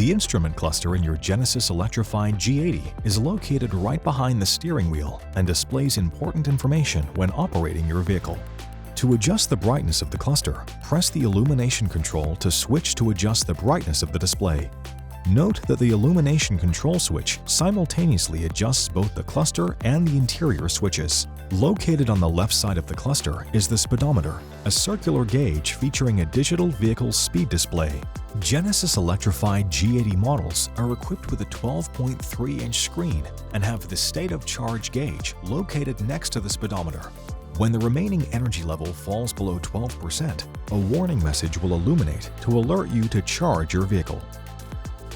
The instrument cluster in your Genesis Electrified G80 is located right behind the steering wheel and displays important information when operating your vehicle. To adjust the brightness of the cluster, press the illumination control to switch to adjust the brightness of the display. Note that the illumination control switch simultaneously adjusts both the cluster and the interior switches. Located on the left side of the cluster is the speedometer, a circular gauge featuring a digital vehicle speed display. Genesis Electrified G80 models are equipped with a 12.3-inch screen and have the state of charge gauge located next to the speedometer. When the remaining energy level falls below 12%, a warning message will illuminate to alert you to charge your vehicle.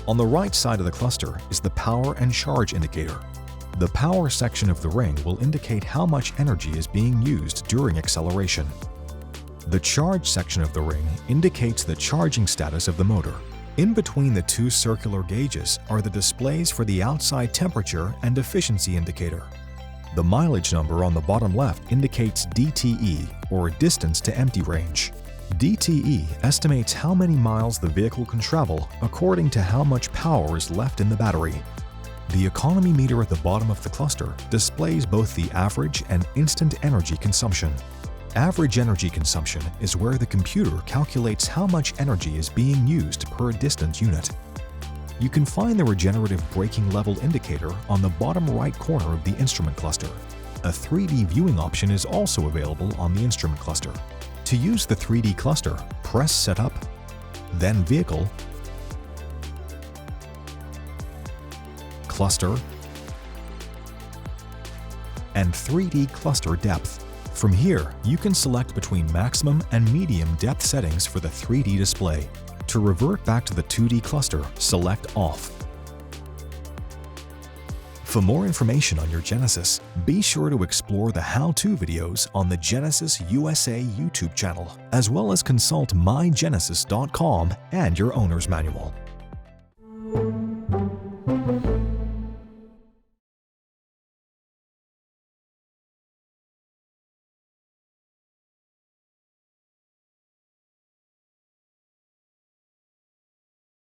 On the right side of the cluster is the power and charge indicator. The power section of the ring will indicate how much energy is being used during acceleration. The charge section of the ring indicates the charging status of the motor. In between the two circular gauges are the displays for the outside temperature and efficiency indicator. The mileage number on the bottom left indicates DTE, or distance to empty range. DTE estimates how many miles the vehicle can travel according to how much power is left in the battery. The economy meter at the bottom of the cluster displays both the average and instant energy consumption. Average energy consumption is where the computer calculates how much energy is being used per distance unit. You can find the regenerative braking level indicator on the bottom right corner of the instrument cluster. A 3D viewing option is also available on the instrument cluster. To use the 3D cluster, press Setup, then Vehicle, Cluster, and 3D Cluster Depth. From here, you can select between maximum and medium depth settings for the 3D display. To revert back to the 2D cluster, select Off. For more information on your Genesis, be sure to explore the how-to videos on the Genesis USA YouTube channel, as well as consult mygenesis.com and your owner's manual.